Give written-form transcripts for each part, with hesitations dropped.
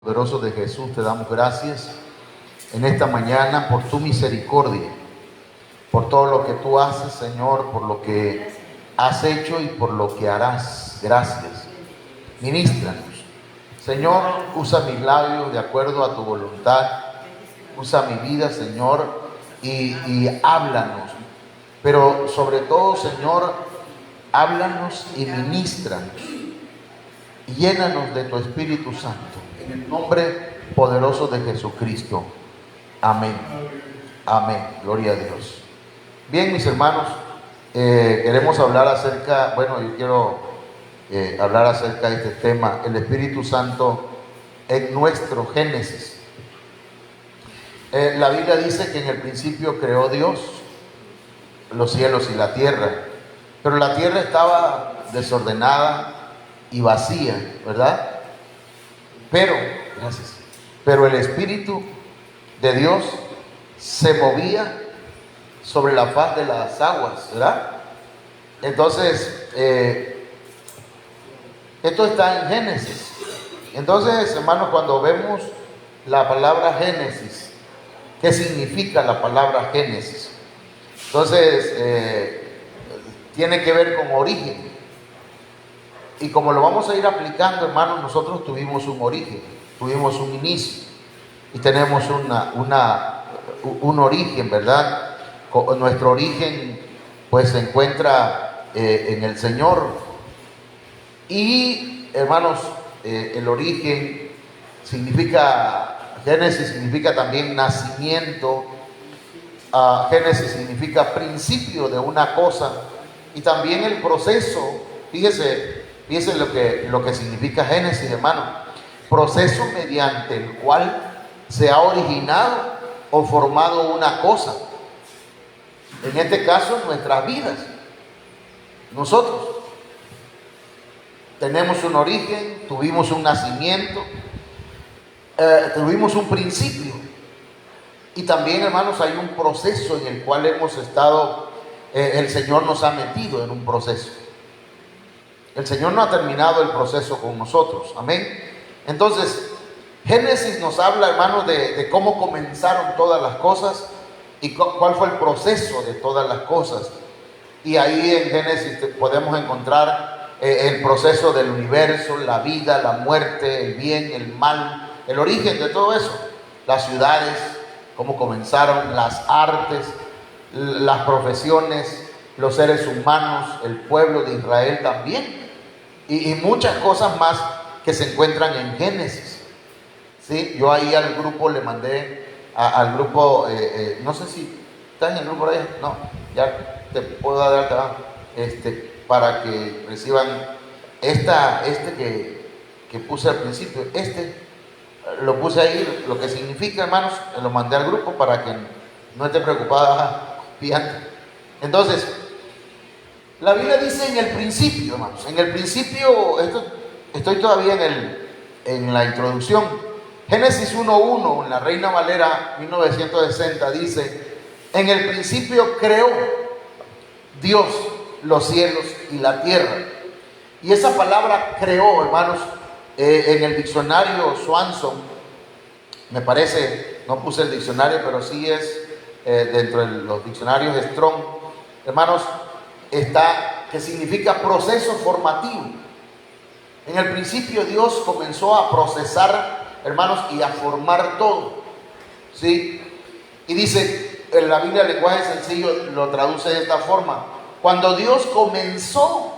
Poderoso de Jesús, te damos gracias en esta mañana por tu misericordia, por todo lo que tú haces, Señor, por lo que has hecho y por lo que harás. Gracias. Ministranos. Señor, usa mis labios de acuerdo a tu voluntad. Usa mi vida, Señor, y háblanos. Pero sobre todo, Señor, háblanos y ministranos. Y llénanos de tu Espíritu Santo. En el nombre poderoso de Jesucristo. Amén. Amén. Gloria a Dios. Bien, mis hermanos, queremos hablar acerca, yo quiero hablar acerca de este tema, el Espíritu Santo en nuestro Génesis. La Biblia dice que en el principio creó Dios los cielos y la tierra, pero la tierra estaba desordenada y vacía, ¿verdad? Pero el Espíritu de Dios se movía sobre la faz de las aguas, ¿verdad? Entonces, esto está en Génesis. Entonces, hermanos, cuando vemos la palabra Génesis, ¿qué significa la palabra Génesis? Entonces, tiene que ver con origen. Y como lo vamos a ir aplicando, hermanos, nosotros tuvimos un origen, tuvimos un inicio y tenemos un origen, ¿verdad? Nuestro origen pues se encuentra en el Señor. Y hermanos, el origen Génesis significa también nacimiento. Génesis significa principio de una cosa, y también el proceso. Fíjese lo que significa Génesis, hermano. Proceso mediante el cual se ha originado o formado una cosa. En este caso, nuestras vidas. Nosotros tenemos un origen, tuvimos un nacimiento, tuvimos un principio. Y también, hermanos, hay un proceso en el cual hemos estado, el Señor nos ha metido en un proceso. El Señor no ha terminado el proceso con nosotros. Amén. Entonces, Génesis nos habla, hermanos, de cómo comenzaron todas las cosas y cuál fue el proceso de todas las cosas. Y ahí en Génesis podemos encontrar el proceso del universo, la vida, la muerte, el bien, el mal, el origen de todo eso. Las ciudades, cómo comenzaron, las artes, las profesiones, los seres humanos, el pueblo de Israel también. Y muchas cosas más que se encuentran en Génesis. ¿Sí? Yo ahí al grupo le mandé, al grupo, no sé si está en el grupo ahí, no, ya te puedo dar acá, para que reciban que puse al principio, lo puse ahí, lo que significa, hermanos, lo mandé al grupo para que no esté preocupada copiando. Entonces, la Biblia dice en el principio, hermanos. En el principio, estoy todavía en la introducción. Génesis 1:1, en la Reina Valera 1960, dice: en el principio creó Dios los cielos y la tierra. Y esa palabra creó, hermanos, en el diccionario Swanson, me parece, no puse el diccionario, pero sí es dentro de los diccionarios de Strong, hermanos, que significa proceso formativo. En el principio Dios comenzó a procesar, hermanos, y a formar todo, ¿sí? Y dice, en la Biblia, el lenguaje sencillo lo traduce de esta forma: cuando Dios comenzó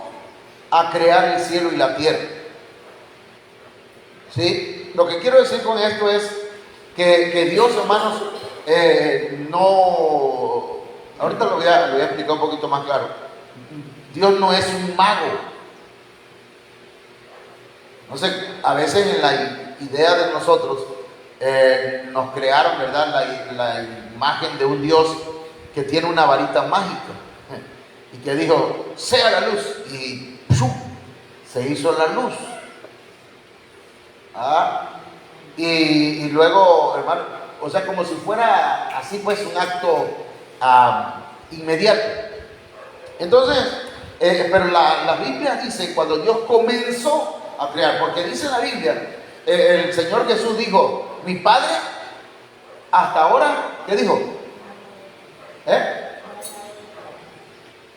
a crear el cielo y la tierra. ¿Sí? Lo que quiero decir con esto es que Dios, hermanos, ahorita lo voy a explicar un poquito más claro. Dios no es un mago. No sé, a veces en la idea de nosotros nos crearon, ¿verdad?, la imagen de un Dios que tiene una varita mágica y que dijo: sea la luz, y ¡pum!, se hizo la luz. Y luego, hermano, o sea, como si fuera así, pues, un acto inmediato. Entonces, pero la Biblia dice cuando Dios comenzó a crear, porque dice la Biblia, El Señor Jesús dijo, mi Padre, hasta ahora, ¿qué dijo?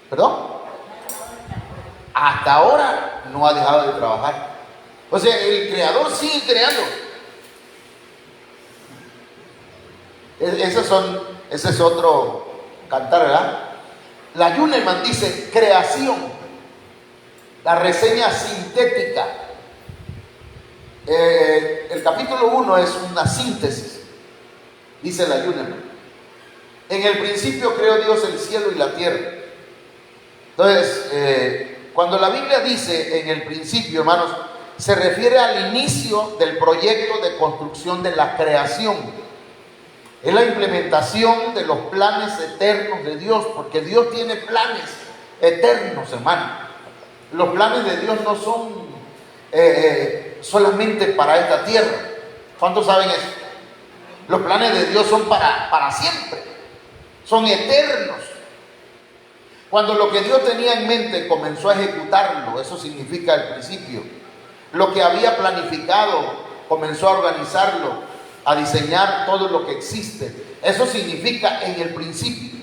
¿Perdón? Hasta ahora no ha dejado de trabajar. O sea, el Creador sigue creando. Ese es otro cantar, ¿verdad? La Yuneman dice creación, la reseña sintética. El capítulo 1 es una síntesis, dice la Yuneman. En el principio creó Dios el cielo y la tierra. Entonces, cuando la Biblia dice en el principio, hermanos, se refiere al inicio del proyecto de construcción de la creación. Es la implementación de los planes eternos de Dios, porque Dios tiene planes eternos, hermano. Los planes de Dios no son solamente para esta tierra. ¿Cuántos saben eso? Los planes de Dios son para siempre, son eternos. Cuando lo que Dios tenía en mente comenzó a ejecutarlo, eso significa el principio. Lo que había planificado comenzó a organizarlo, a diseñar todo lo que existe. Eso significa en el principio.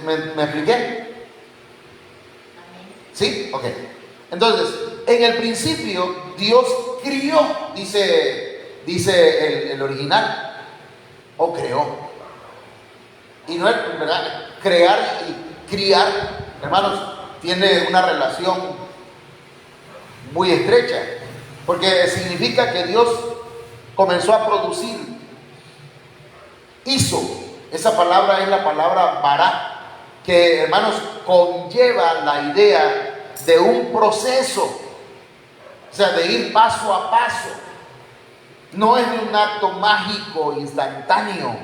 ¿Me expliqué? ¿Sí? Ok. Entonces, en el principio Dios crió, dice el original, o creó. Y no es, ¿verdad? Crear y criar, hermanos, tiene una relación muy estrecha, porque significa que Dios comenzó a producir, hizo. Esa palabra es la palabra bará, que, hermanos, conlleva la idea de un proceso, o sea, de ir paso a paso. No es un acto mágico, instantáneo.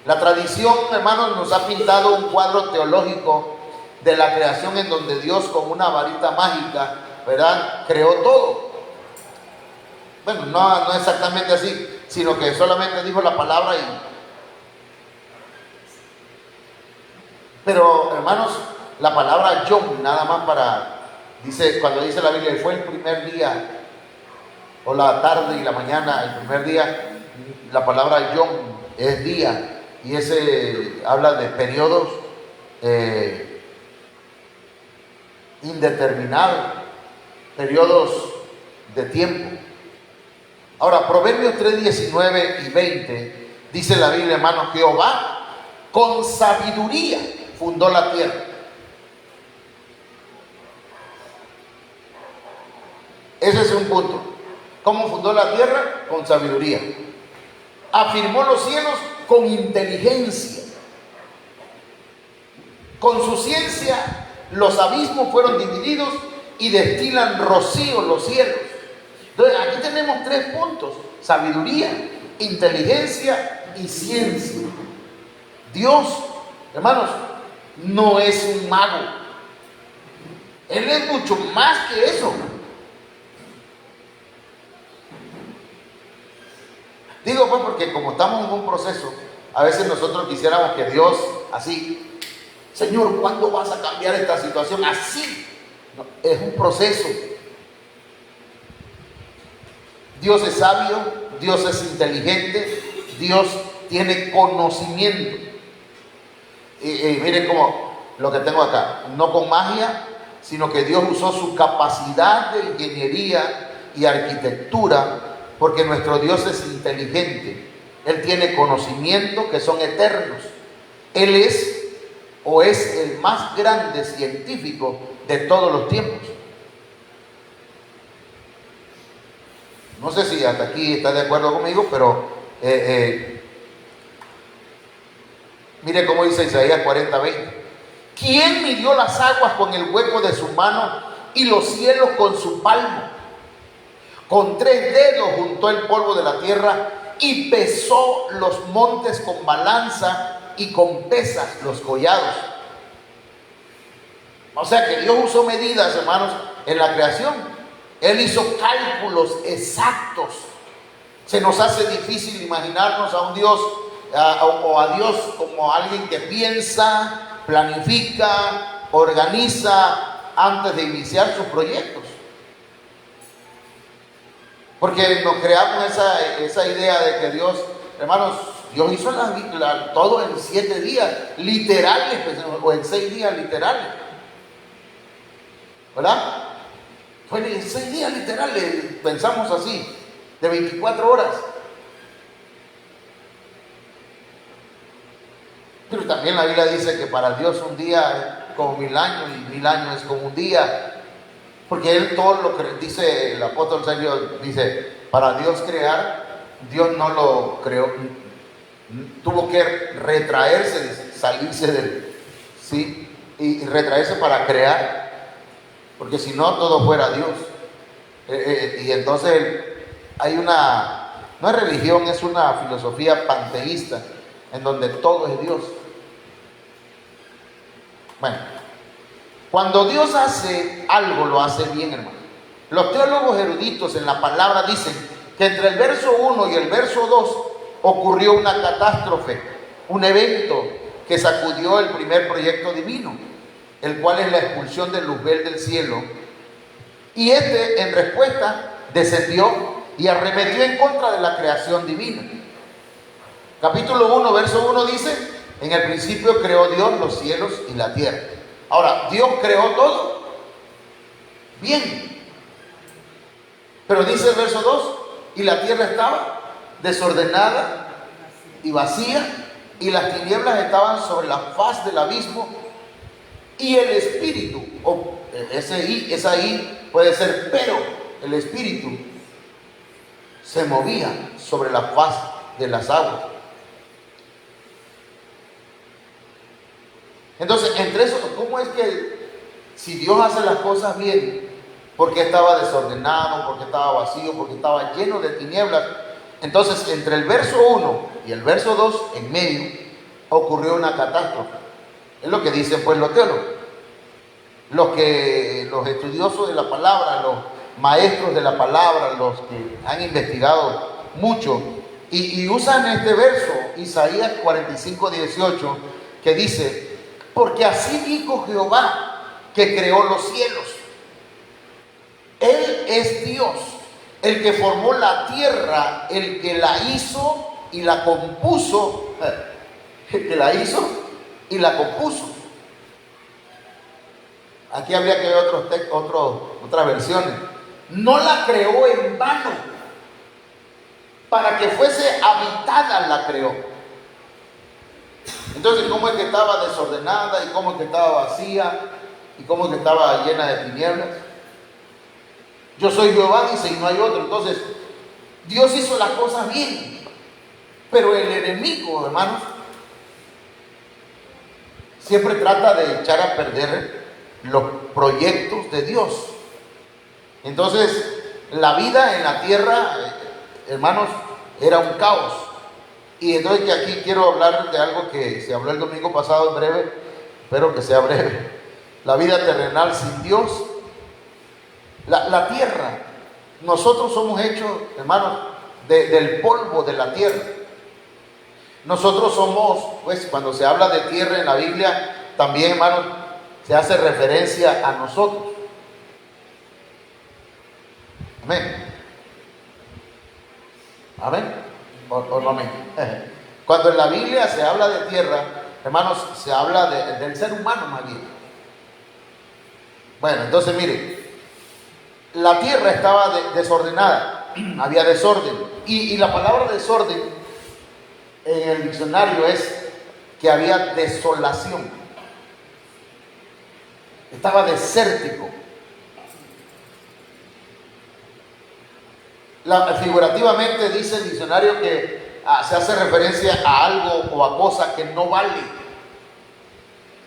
La tradición, hermanos, nos ha pintado un cuadro teológico de la creación en donde Dios con una varita mágica, ¿verdad?, creó todo. Bueno, no exactamente así, sino que solamente dijo la palabra Pero, hermanos, la palabra yom, nada más cuando dice la Biblia, fue el primer día, o la tarde y la mañana, el primer día, la palabra yom es día. Y ese habla de periodos indeterminados, periodos de tiempo. Ahora, Proverbios 3, 19 y 20, dice la Biblia, hermano, Jehová con sabiduría fundó la tierra. Ese es un punto. ¿Cómo fundó la tierra? Con sabiduría. Afirmó los cielos con inteligencia. Con su ciencia los abismos fueron divididos y destilan rocío los cielos. Entonces aquí tenemos 3 puntos: sabiduría, inteligencia y ciencia. Dios, hermanos, no es un mago. Él es mucho más que eso. Digo pues porque como estamos en un proceso, a veces nosotros quisiéramos que Dios así, Señor, ¿cuándo vas a cambiar esta situación? Así. No, es un proceso. Dios es sabio, Dios es inteligente, Dios tiene conocimiento. Y miren como lo que tengo acá, no con magia, sino que Dios usó su capacidad de ingeniería y arquitectura, porque nuestro Dios es inteligente. Él tiene conocimiento que son eternos. Él es el más grande científico de todos los tiempos. No sé si hasta aquí está de acuerdo conmigo, pero mire cómo dice Isaías 40:20. ¿Quién midió las aguas con el hueco de su mano y los cielos con su palmo? Con 3 dedos juntó el polvo de la tierra y pesó los montes con balanza y con pesas los collados. O sea que Dios usó medidas, hermanos, en la creación. Él hizo cálculos exactos. Se nos hace difícil imaginarnos a un Dios o a Dios como alguien que piensa, planifica, organiza antes de iniciar sus proyectos. Porque nos creamos esa idea de que Dios, hermanos, Dios hizo todo en 7 días literales, pues, o en 6 días literales, ¿verdad? Fue en 6 días literales, pensamos así, de 24 horas. Pero también la Biblia dice que para Dios un día es como 1000 años y 1000 años es como un día. Porque Él todo lo que dice el apóstol Sergio, dice, para Dios crear, Dios no lo creó, tuvo que retraerse, salirse del, ¿sí? Y retraerse para crear, porque si no todo fuera Dios. Y entonces hay no es religión, es una filosofía panteísta, en donde todo es Dios. Bueno, cuando Dios hace algo, lo hace bien, hermano. Los teólogos eruditos en la palabra dicen que entre el verso 1 y el verso 2 ocurrió una catástrofe, un evento que sacudió el primer proyecto divino, el cual es la expulsión del luzbel del cielo. Y en respuesta, descendió y arremetió en contra de la creación divina. Capítulo 1, verso 1 dice, en el principio creó Dios los cielos y la tierra. Ahora, Dios creó todo bien. Pero dice el verso 2, y la tierra estaba desordenada y vacía, y las tinieblas estaban sobre la faz del abismo, y el espíritu, esa I puede ser, pero el espíritu se movía sobre la faz de las aguas. Entonces, entre eso, ¿cómo es que si Dios hace las cosas bien, por qué estaba desordenado, por qué estaba vacío, por qué estaba lleno de tinieblas? Entonces, entre el verso 1 y el verso 2, en medio, ocurrió una catástrofe. Es lo que dicen pues los teólogos. Los estudiosos de la palabra, los maestros de la palabra, los que han investigado mucho, y usan este verso, Isaías 45:18, que dice, porque así dijo Jehová, que creó los cielos. Él es Dios, el que formó la tierra, el que la hizo y la compuso. El que la hizo y la compuso. Aquí habría que ver otras versiones. No la creó en vano. Para que fuese habitada la creó. Entonces, ¿cómo es que estaba desordenada? ¿Y cómo es que estaba vacía? ¿Y cómo es que estaba llena de tinieblas? Yo soy Jehová, dice, y no hay otro. Entonces, Dios hizo las cosas bien. Pero el enemigo, hermanos, siempre trata de echar a perder los proyectos de Dios. Entonces, la vida en la tierra, hermanos, era un caos. Y entonces que aquí quiero hablar de algo que se habló el domingo pasado en breve, espero que sea breve. La vida terrenal sin Dios. La tierra, nosotros somos hechos, hermanos, del polvo de la tierra. Nosotros somos, pues cuando se habla de tierra en la Biblia, también, hermanos, se hace referencia a nosotros. Amén. Amén. O no amén. Cuando en la Biblia se habla de tierra, hermanos, se habla del ser humano más bien. Bueno, entonces miren, la tierra estaba desordenada, había desorden. Y la palabra desorden en el diccionario es que había desolación. Estaba desértico. Figurativamente dice el diccionario que se hace referencia a algo o a cosas que no vale.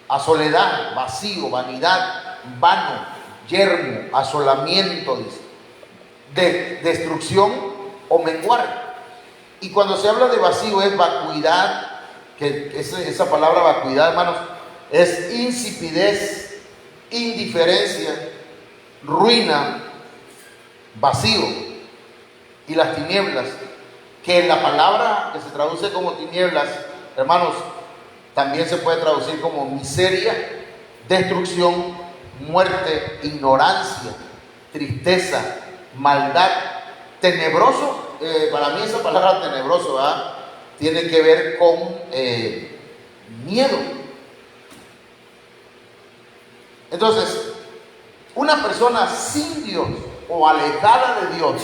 A soledad, vacío, vanidad, vano, yermo, asolamiento, dice, de destrucción o menguar. Y cuando se habla de vacío es vacuidad, que esa palabra vacuidad, hermanos, es insipidez, indiferencia, ruina, vacío. Y las tinieblas, que la palabra que se traduce como tinieblas, hermanos, también se puede traducir como miseria, destrucción, muerte, ignorancia, tristeza, maldad, Tenebroso, para mí esa palabra tenebroso, ¿verdad?, tiene que ver con miedo. Entonces, una persona sin Dios o alejada de Dios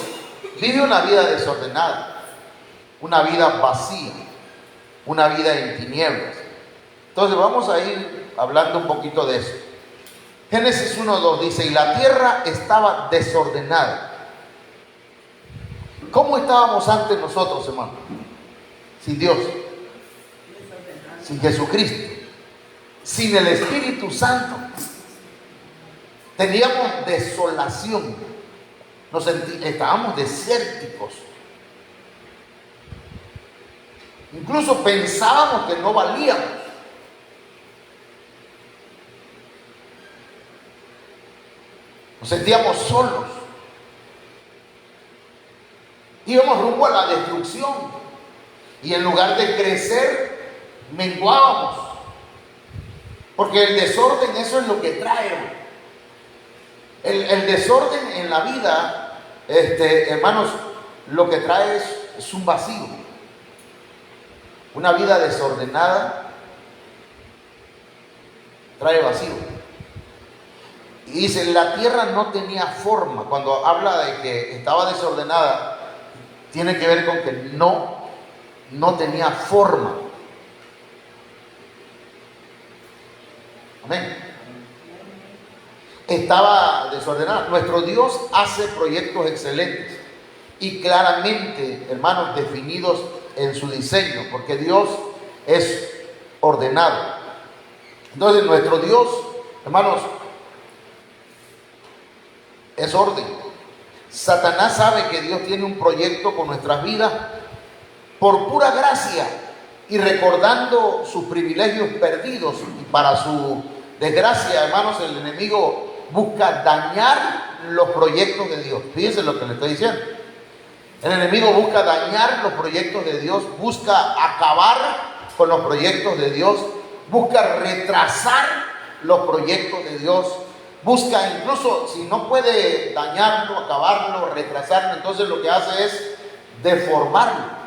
vive una vida desordenada, una vida vacía, una vida en tinieblas. Entonces vamos a ir hablando un poquito de eso. Génesis 1:2 dice: y la tierra estaba desordenada. ¿Cómo estábamos antes nosotros, hermano? Sin Dios, sin Jesucristo, sin el Espíritu Santo. Teníamos desolación, estábamos desérticos. Incluso pensábamos que no valíamos. Nos sentíamos solos. Íbamos rumbo a la destrucción. Y en lugar de crecer, menguábamos. Porque el desorden, eso es lo que trae. El desorden en la vida, hermanos, lo que trae es un vacío. Una vida desordenada trae vacío. Y dice, la tierra no tenía forma. Cuando habla de que estaba desordenada, tiene que ver con que no tenía forma. Amén. Estaba desordenada. Nuestro Dios hace proyectos excelentes y claramente, hermanos, definidos en su diseño, porque Dios es ordenado. Entonces, nuestro Dios, hermanos, es orden. Satanás sabe que Dios tiene un proyecto con nuestras vidas por pura gracia y recordando sus privilegios perdidos. Y para su desgracia, hermanos, el enemigo busca dañar los proyectos de Dios. Fíjense lo que le estoy diciendo. El enemigo busca dañar los proyectos de Dios, busca acabar con los proyectos de Dios, busca retrasar los proyectos de Dios, busca incluso, si no puede dañarlo, acabarlo, retrasarlo, entonces lo que hace es deformarlo.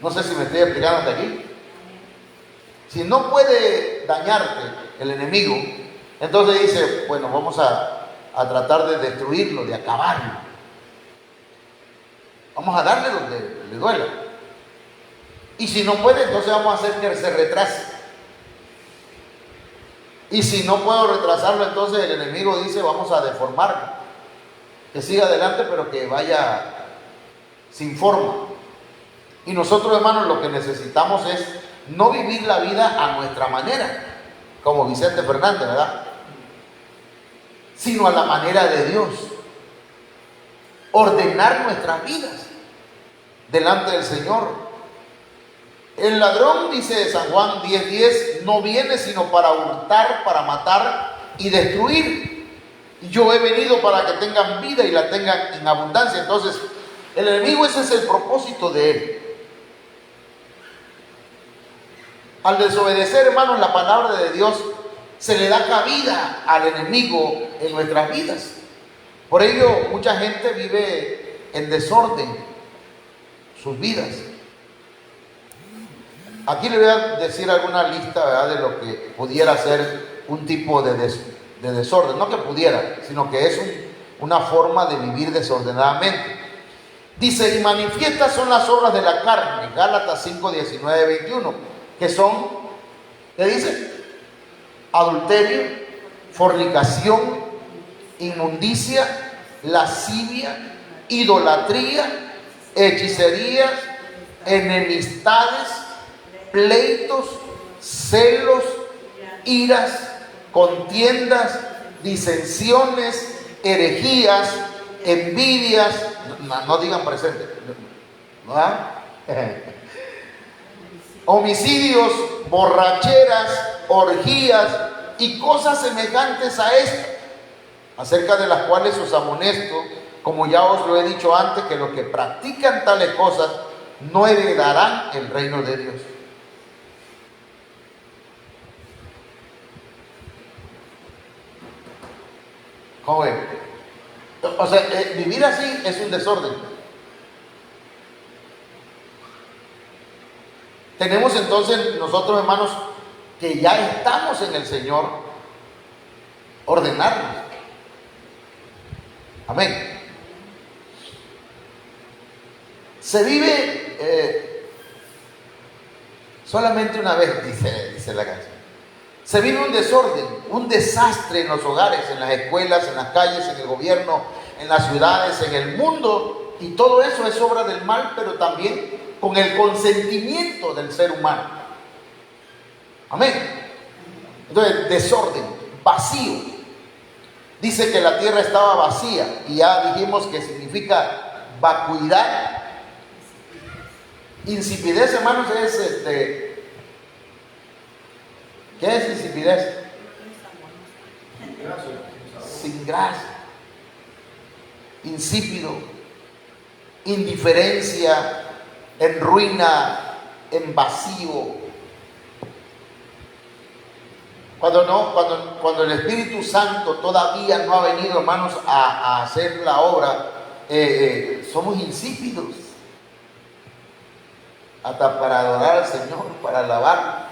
No sé si me estoy explicando hasta aquí. Si no puede dañarte el enemigo, entonces dice, bueno, vamos a tratar de destruirlo, de acabarlo. Vamos a darle donde le duela. Y si no puede, entonces vamos a hacer que se retrase. Y si no puedo retrasarlo, entonces el enemigo dice, vamos a deformarlo. Que siga adelante, pero que vaya sin forma. Y nosotros, hermanos, lo que necesitamos es no vivir la vida a nuestra manera, como Vicente Fernández, ¿verdad?, sino a la manera de Dios. Ordenar nuestras vidas delante del Señor. El ladrón, dice San Juan 10:10, no viene sino para hurtar, para matar y destruir. Yo he venido para que tengan vida y la tengan en abundancia. Entonces, el enemigo, ese es el propósito de él. Al desobedecer, hermanos, la palabra de Dios, se le da cabida al enemigo en nuestras vidas. Por ello, mucha gente vive en desorden sus vidas. Aquí le voy a decir alguna lista, ¿verdad?, de lo que pudiera ser un tipo de desorden. No que pudiera, sino que es una forma de vivir desordenadamente. Dice, y manifiestas son las obras de la carne, Gálatas 5:19-21, que son, ¿qué dice? Adulterio, fornicación, inmundicia, lascivia, idolatría, hechicerías, enemistades, pleitos, celos, iras, contiendas, disensiones, herejías, envidias, no digan presente, ¿no? Homicidios, borracheras, orgías y cosas semejantes a esto, acerca de las cuales os amonesto, como ya os lo he dicho antes, que los que practican tales cosas no heredarán el reino de Dios. ¿Cómo ven? O sea, vivir así es un desorden. Tenemos entonces nosotros, hermanos, que ya estamos en el Señor, ordenarnos. Amén. Se vive solamente una vez, dice la canción. Se vive un desorden, un desastre en los hogares, en las escuelas, en las calles, en el gobierno, en las ciudades, en el mundo. Y todo eso es obra del mal, pero también con el consentimiento del ser humano. Amén. Entonces, desorden, vacío. Dice que la tierra estaba vacía, y ya dijimos que significa vacuidad. Insipidez, hermanos, es ¿qué es insipidez? Sin gracia, insípido, indiferencia, en ruina, en vacío. Cuando el Espíritu Santo todavía no ha venido, hermanos, a hacer la obra, somos insípidos. Hasta para adorar al Señor, para alabar.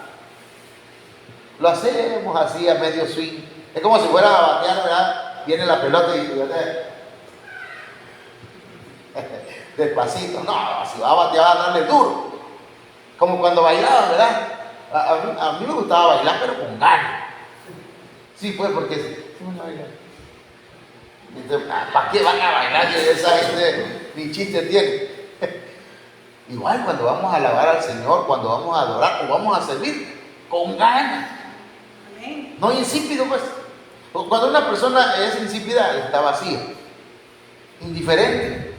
Lo hacemos así a medio swing. Es como si fuera a batear, ¿verdad? Viene la pelota y despacito. No, si va a batear, va a darle duro. Como cuando bailaba, ¿verdad? A mí me gustaba bailar, pero con ganas. Sí, pues, porque sí, van a bailar. ¿Para qué van a bailar? Que esa gente ni chiste tiene. Igual cuando vamos a alabar al Señor, cuando vamos a adorar o vamos a servir, con ganas. No insípido, pues. Cuando una persona es insípida, está vacía, indiferente,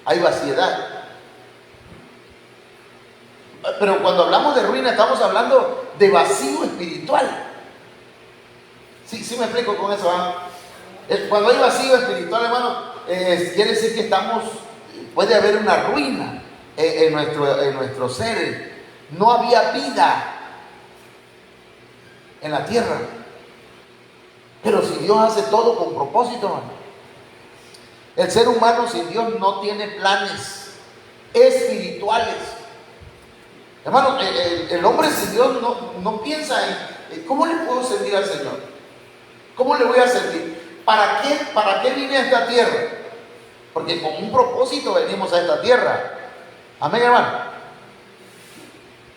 hay vaciedad. Pero cuando hablamos de ruina, estamos hablando de vacío espiritual. Sí me explico con eso, ¿eh? Cuando hay vacío espiritual, hermano, quiere decir que puede haber una ruina en nuestro ser. No había vida en la tierra. Pero si Dios hace todo con propósito, hermano. El ser humano sin Dios no tiene planes espirituales. Hermano, el hombre sin Dios no piensa en ¿cómo le puedo servir al Señor? ¿Cómo le voy a servir? ¿Para qué vine a esta tierra? Porque con un propósito venimos a esta tierra. Amén, hermano.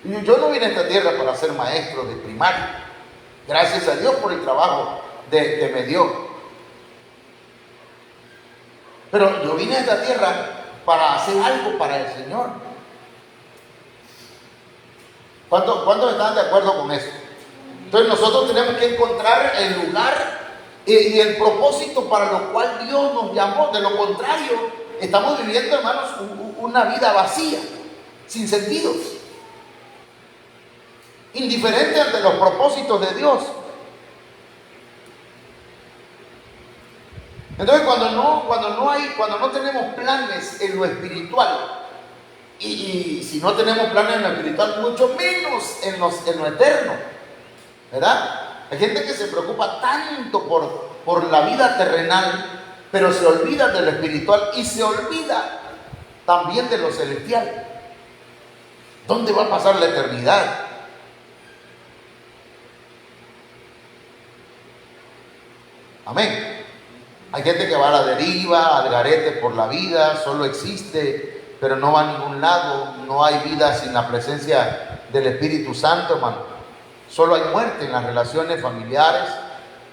Yo no vine a esta tierra para ser maestro de primaria. Gracias a Dios por el trabajo que me dio. Pero yo vine a esta tierra para hacer algo para el Señor. ¿Cuántos están de acuerdo con eso? Entonces nosotros tenemos que encontrar el lugar y el propósito para lo cual Dios nos llamó. De lo contrario, estamos viviendo, hermanos, una vida vacía, sin sentidos, indiferente ante los propósitos de Dios. Entonces cuando no tenemos planes en lo espiritual, y si no tenemos planes en lo espiritual, mucho menos en lo eterno, ¿verdad? Hay gente que se preocupa tanto por la vida terrenal, pero se olvida de lo espiritual y se olvida también de lo celestial. ¿Dónde va a pasar la eternidad? Amén. Hay gente que va a la deriva, al garete por la vida, solo existe, pero no va a ningún lado. No hay vida sin la presencia del Espíritu Santo, hermano. Solo hay muerte en las relaciones familiares,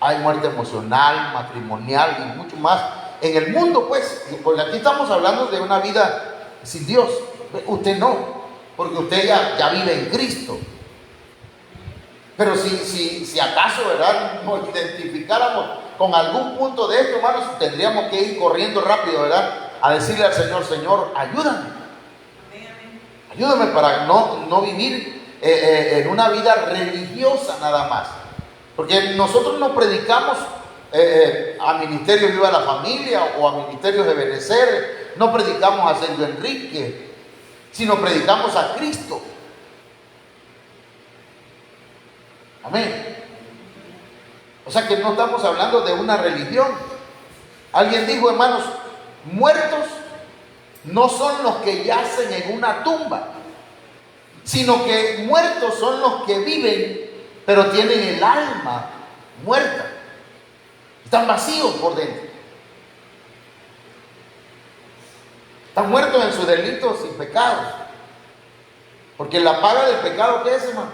hay muerte emocional, matrimonial y mucho más. En el mundo, pues, porque aquí estamos hablando de una vida sin Dios. Usted no, porque usted ya vive en Cristo. Pero si acaso, ¿verdad?, nos identificáramos con algún punto de esto, hermanos, tendríamos que ir corriendo rápido, ¿verdad?, a decirle al Señor: Señor, ayúdame. Ayúdame para no vivir en una vida religiosa nada más. Porque nosotros no predicamos a Ministerio Viva la Familia o a Ministerios de Benecer, no predicamos a Sergio Enrique, sino predicamos a Cristo. Amén. O sea que no estamos hablando de una religión, Alguien dijo, hermanos, muertos no son los que yacen en una tumba, sino que muertos son los que viven, pero tienen el alma muerta. Están vacíos por dentro. Están muertos en sus delitos y pecados. Porque la paga del pecado, ¿qué es, hermano?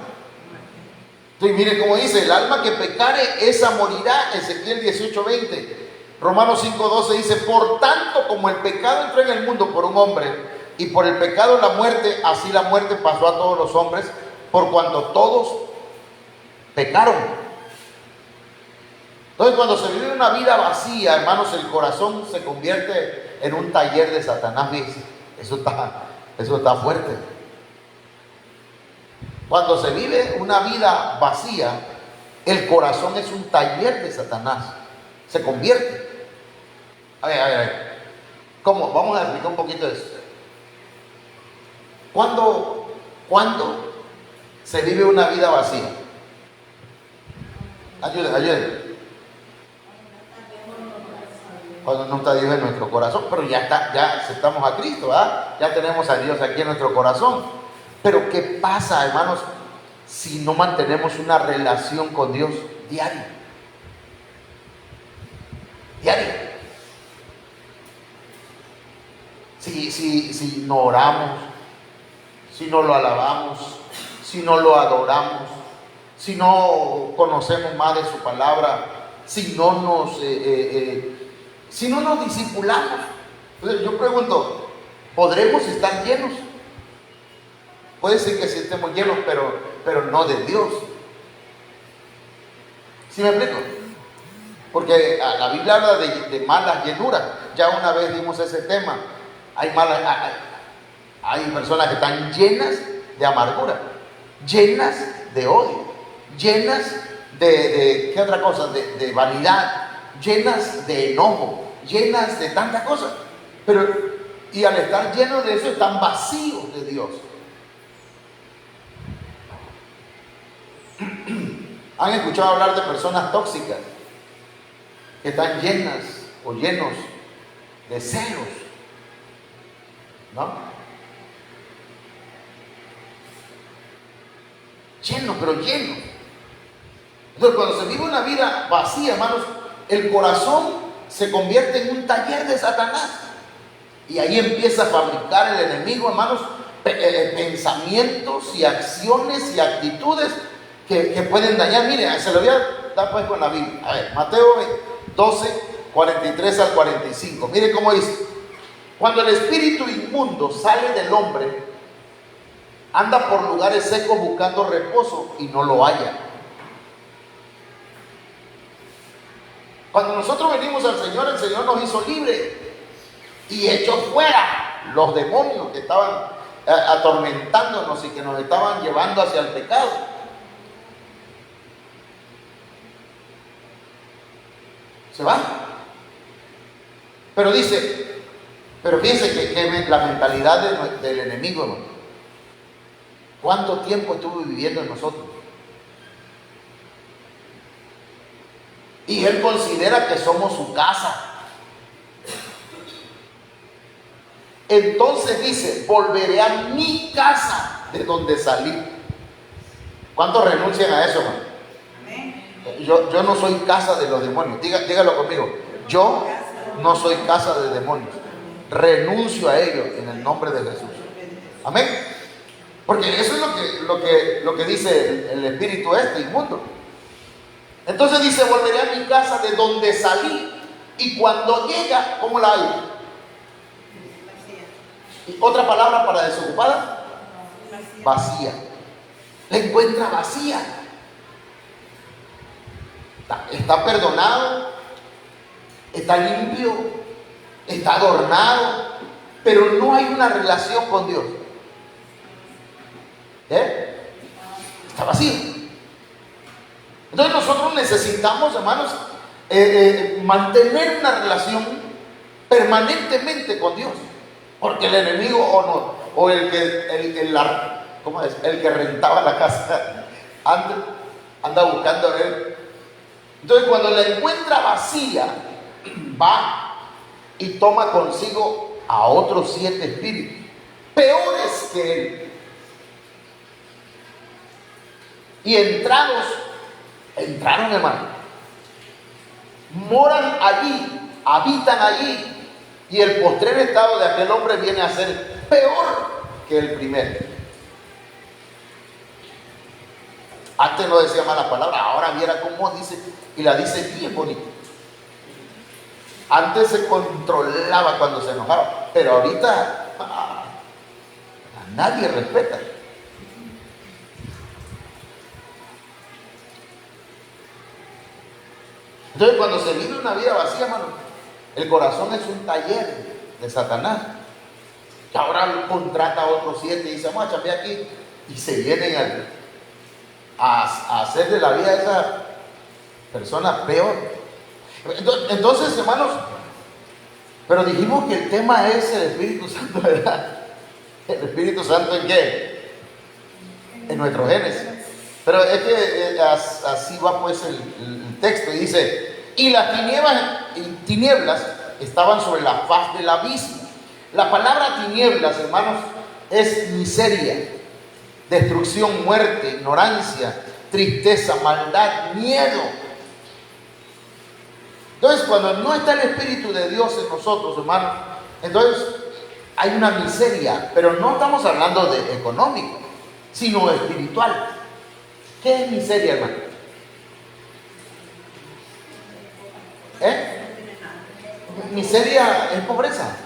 Entonces, mire cómo dice: el alma que pecare, esa morirá. Ezequiel 18:20. Romanos 5:12 dice: por tanto, como el pecado entró en el mundo por un hombre, y por el pecado la muerte, así la muerte pasó a todos los hombres, por cuanto todos pecaron. Entonces, cuando se vive una vida vacía, hermanos, el corazón se convierte en un taller de Satanás. Eso está fuerte. Cuando se vive una vida vacía, el corazón es un taller de Satanás. Se convierte. A ver. ¿Cómo? Vamos a explicar un poquito de eso. ¿Cuándo se vive una vida vacía? Ayúdenme. Cuando no está Dios en nuestro corazón, pero ya aceptamos a Cristo, ¿verdad? Ya tenemos a Dios aquí en nuestro corazón. Pero ¿qué pasa, hermanos, si no mantenemos una relación con Dios diaria? Si no oramos, si no lo alabamos, si no lo adoramos, si no conocemos más de su palabra, si no nos discipulamos. Entonces yo pregunto, ¿podremos estar llenos? Puede ser que sí estemos llenos, pero no de Dios. ¿Sí me explico? Porque la Biblia habla de malas llenuras. Ya una vez vimos ese tema. Hay personas que están llenas de amargura, llenas de odio, llenas de ¿qué otra cosa? De vanidad, llenas de enojo, llenas de tantas cosas. Y al estar llenos de eso, están vacíos de Dios. ¿Han escuchado hablar de personas tóxicas que están llenas o llenos de celos? ¿No? Llenos, pero llenos. Entonces, cuando se vive una vida vacía, hermanos, el corazón se convierte en un taller de Satanás. Y ahí empieza a fabricar el enemigo, hermanos, pensamientos y acciones y actitudes que pueden dañar. Mire, se lo voy a dar pues con la Biblia. A ver, Mateo 12, 43 al 45. Mire cómo dice: cuando el espíritu inmundo sale del hombre, anda por lugares secos buscando reposo y no lo halla. Cuando nosotros venimos al Señor, el Señor nos hizo libres y echó fuera los demonios que estaban atormentándonos y que nos estaban llevando hacia el pecado. Se van. Pero fíjense que la mentalidad del enemigo, hermano. ¿Cuánto tiempo estuvo viviendo en nosotros? Y él considera que somos su casa. Entonces dice: volveré a mi casa de donde salí. ¿Cuántos renuncian a eso, hermano? Yo no soy casa de los demonios. Dígalo conmigo. Yo no soy casa de demonios. Renuncio a ellos en el nombre de Jesús. Amén. Porque eso es lo que dice el espíritu inmundo. Entonces dice: volveré a mi casa de donde salí. Y cuando llega, ¿cómo la hay? ¿Y otra palabra para desocupada? Vacía. La encuentra vacía. Está perdonado, está limpio, está adornado, pero no hay una relación con Dios. Está vacío. Entonces nosotros necesitamos, hermanos, mantener una relación permanentemente con Dios, porque el enemigo el que rentaba la casa anda buscando a él. Entonces, cuando la encuentra vacía, va y toma consigo a otros 7 espíritus, peores que él. Y entraron, hermano, moran allí, habitan allí, y el postrer estado de aquel hombre viene a ser peor que el primero. Antes no decía malas palabras, ahora viera cómo dice, y la dice bien bonito. Antes se controlaba cuando se enojaba, pero ahorita a nadie respeta. Entonces, cuando se vive una vida vacía, hermano, el corazón es un taller de Satanás. Y ahora contrata a otros 7 y dice, vamos a chambear aquí, y se vienen a hacer de la vida de esa persona peor. Entonces, hermanos, pero dijimos que el tema es el Espíritu Santo, ¿verdad? ¿El Espíritu Santo en qué? En nuestro Génesis. Pero es que así va pues el texto, y dice, y las tinieblas estaban sobre la faz del abismo. La palabra tinieblas, hermanos, es miseria, destrucción, muerte, ignorancia, tristeza, maldad, miedo. Entonces, cuando no está el Espíritu de Dios en nosotros, hermanos, entonces hay una miseria, pero no estamos hablando de económico, sino espiritual. ¿Qué es miseria, hermano? Miseria es pobreza.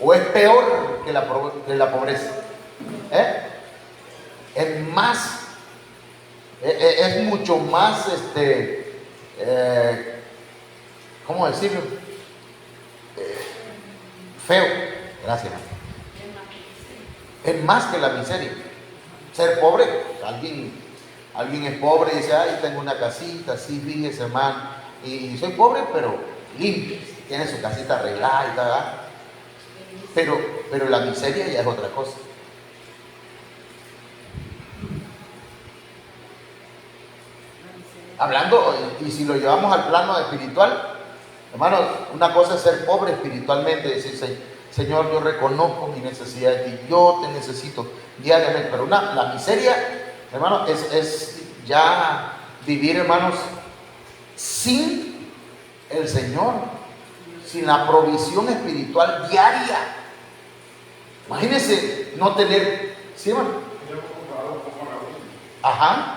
¿O es peor que la pobreza? Es más, es mucho más, ¿cómo decirlo? Feo. Gracias, hermano. Es más que la miseria. Ser pobre, alguien es pobre y dice, ay, tengo una casita, sí, fíjese, hermano, y soy pobre, pero limpio, tiene su casita arreglada y tal, pero la miseria ya es otra cosa. Hablando, y si lo llevamos al plano espiritual, hermanos, una cosa es ser pobre espiritualmente, decir, Señor, yo reconozco mi necesidad de ti, yo te necesito diariamente, pero la miseria, hermano, es ya vivir, hermanos, sin el Señor, sin la provisión espiritual diaria. Imagínense no tener, ¿sí, hermano? Ajá.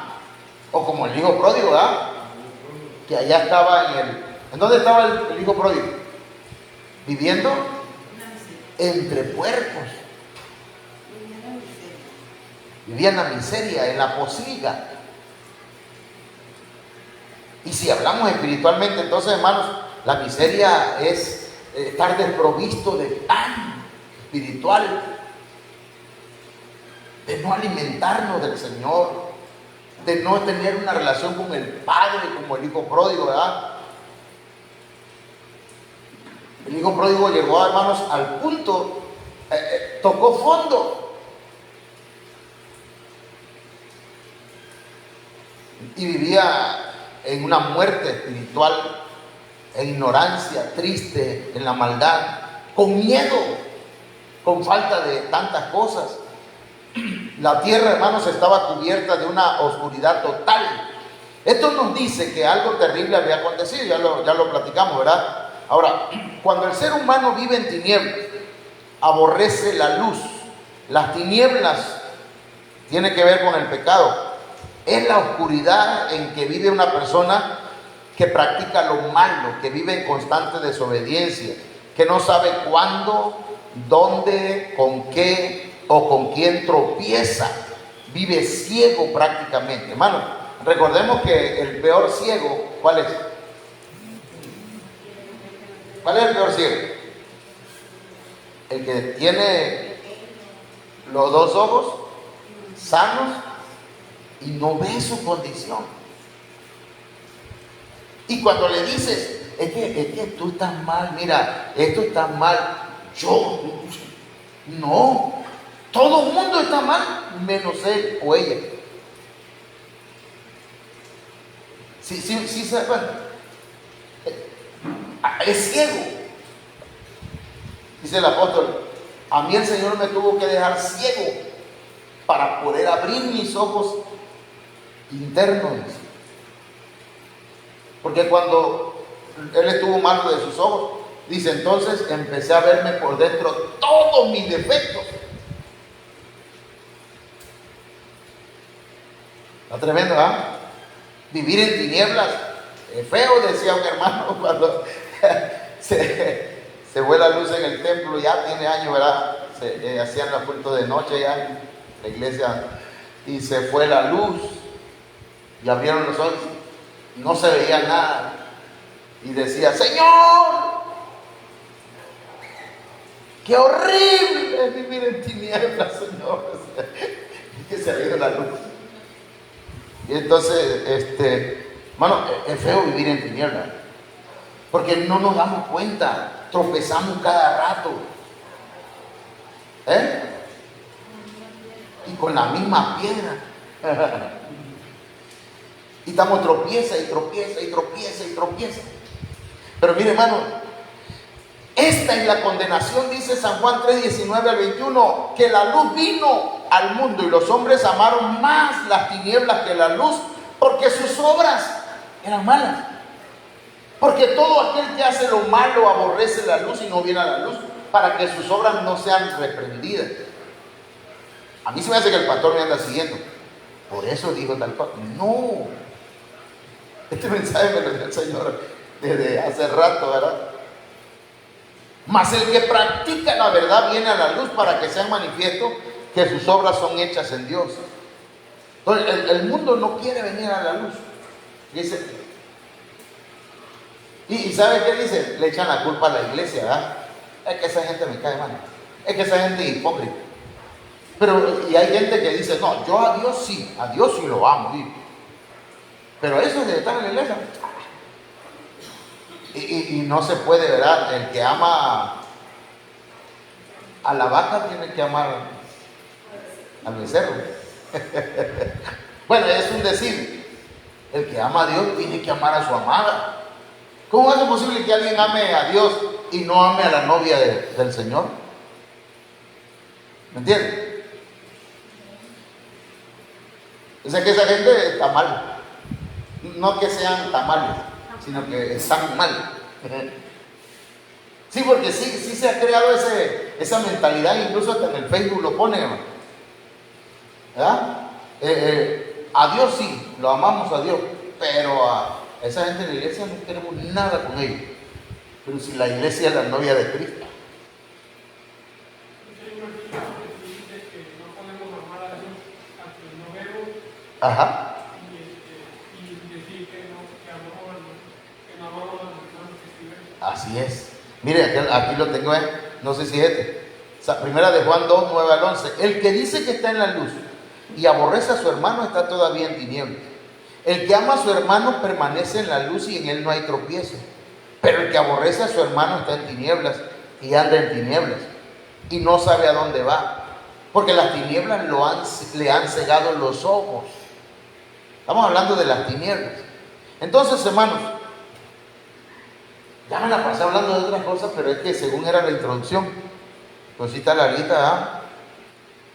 O como el hijo pródigo, ¿verdad? Que allá estaba ¿en dónde estaba el hijo pródigo? Viviendo entre puercos. Vivía en la miseria, en la pocilga. Y si hablamos espiritualmente, entonces, hermanos, la miseria es estar desprovisto de pan espiritual, de no alimentarnos del Señor, de no tener una relación con el Padre como el hijo pródigo, ¿verdad? El hijo pródigo llegó, hermanos, al punto, tocó fondo y vivía en una muerte espiritual, en ignorancia, triste, en la maldad, con miedo, con falta de tantas cosas. La tierra, hermanos, estaba cubierta de una oscuridad total. Esto nos dice que algo terrible había acontecido, ya lo platicamos, ¿verdad? Ahora, cuando el ser humano vive en tinieblas, aborrece la luz. Las tinieblas tiene que ver con el pecado. Es la oscuridad en que vive una persona que practica lo malo, que vive en constante desobediencia, que no sabe cuándo, dónde, con qué o con quién tropieza. Vive ciego prácticamente. Hermano, recordemos que el peor ciego, ¿cuál es? ¿Cuál es el peor ciego? El que tiene los 2 ojos sanos y no ve su condición. Y cuando le dices, es que tú estás mal, mira, esto está mal, no, todo el mundo está mal, menos él o ella. Sí se dan cuenta. Es ciego. Dice el apóstol, a mí el Señor me tuvo que dejar ciego para poder abrir mis ojos internos. Porque cuando Él estuvo malo de sus ojos, dice, entonces empecé a verme por dentro todos mis defectos. Está tremendo, ¿ah? Vivir en tinieblas es feo, decía un hermano cuando se fue la luz en el templo, ya tiene años, ¿verdad? Hacían los cultos de noche ya en la iglesia, y se fue la luz y abrieron los ojos, no se veía nada, y decía, Señor, qué horrible es vivir en tinieblas, Señor. Y que se ha ido la luz. Y entonces, hermano, es feo vivir en tinieblas, porque no nos damos cuenta, tropezamos cada rato, y con la misma piedra, y estamos tropieza y tropieza y tropieza y tropieza. Pero mire, hermano, esta es la condenación, dice San Juan 3:19 al 21, que la luz vino al mundo y los hombres amaron más las tinieblas que la luz, porque sus obras eran malas. Porque todo aquel que hace lo malo aborrece la luz y no viene a la luz, para que sus obras no sean reprendidas. A mí se me hace que el pastor me anda siguiendo. Por eso dijo tal cosa. No. Este mensaje me lo dio el Señor desde hace rato, ¿verdad? Mas el que practica la verdad viene a la luz para que sea manifiesto que sus obras son hechas en Dios. Entonces, el mundo no quiere venir a la luz. Dice, y ¿sabe qué dice? Le echan la culpa a la iglesia, ¿verdad? Es que esa gente me cae mal. Es que esa gente es hipócrita. Pero, y hay gente que dice, no, yo a Dios sí lo amo. Pero eso de estar en la iglesia, y no se puede, ¿verdad? El que ama a la vaca tiene que amar al becerro. Bueno, es un decir. El que ama a Dios tiene que amar a su amada. ¿Cómo es posible que alguien ame a Dios y no ame a la novia del Señor? ¿Me entiendes? O sea que esa gente está mal. No que sean tamales, sino que están mal. Sí, porque sí se ha creado esa mentalidad, incluso hasta en el Facebook lo ponen, ¿verdad? A Dios sí, lo amamos a Dios, pero a esa gente en la iglesia no queremos nada con ellos. Pero si la iglesia es la novia de Cristo. Ajá. Así es. Mire, aquí lo tengo, no sé si es Primera de Juan 2, 9 al 11. El que dice que está en la luz y aborrece a su hermano está todavía en tinieblas. El que ama a su hermano permanece en la luz y en él no hay tropiezo. Pero el que aborrece a su hermano está en tinieblas y anda en tinieblas y no sabe a dónde va, porque las tinieblas le han cegado los ojos. Estamos hablando de las tinieblas. Entonces, hermanos, ya me la pasé hablando de otras cosas, pero es que según era la introducción, cosita larguita,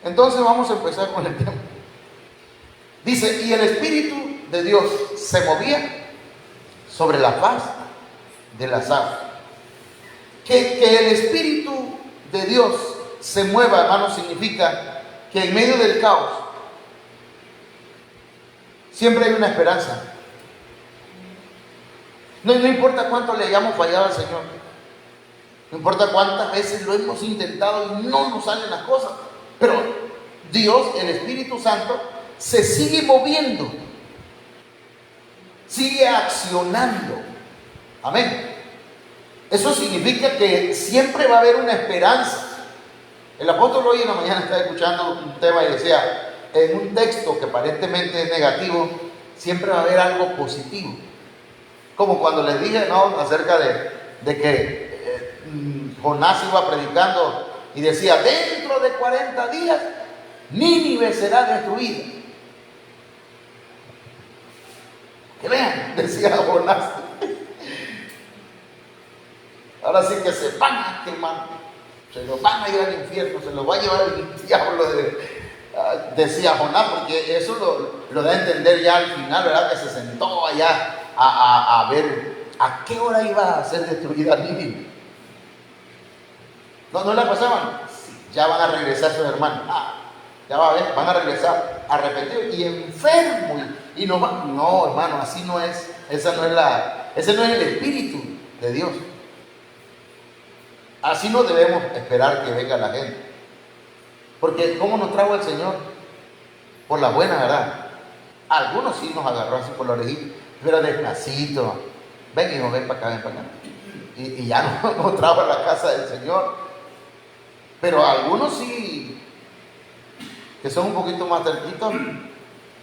Entonces vamos a empezar con el tema. Dice, y el Espíritu de Dios se movía sobre la faz de las aguas. Que el Espíritu de Dios se mueva, hermano, significa que en medio del caos siempre hay una esperanza. No importa cuánto le hayamos fallado al Señor, no importa cuántas veces lo hemos intentado y no nos salen las cosas, pero Dios, el Espíritu Santo, se sigue moviendo, sigue accionando. Amén. Eso significa que siempre va a haber una esperanza. El apóstol hoy en la mañana estaba escuchando un tema y decía, en un texto que aparentemente es negativo, siempre va a haber algo positivo. Como cuando les dije, ¿no?, acerca de que Jonás iba predicando y decía, dentro de 40 días Nínive será destruida. Que vean, decía Jonás. Ahora sí que se van a quemar, se los van a ir al infierno, se los va a llevar el diablo, decía Jonás, porque eso lo da a entender ya al final, ¿verdad? Que se sentó allá a ver a qué hora iba a ser destruida Nínive. No la pasaban, ya van a regresar sus hermanos. Ya va a ver, van a regresar arrepentidos y enfermos. Y no, hermano, así no es. Ese no es el espíritu de Dios. Así no debemos esperar que venga la gente. Porque ¿cómo nos trajo el Señor? Por la buena, ¿verdad? Algunos sí nos agarró así por la orejita, pero despacito. Ven, hijo, ven para acá, ven para acá. Y ya nos trajo a la casa del Señor. Pero algunos sí, que son un poquito más terquitos,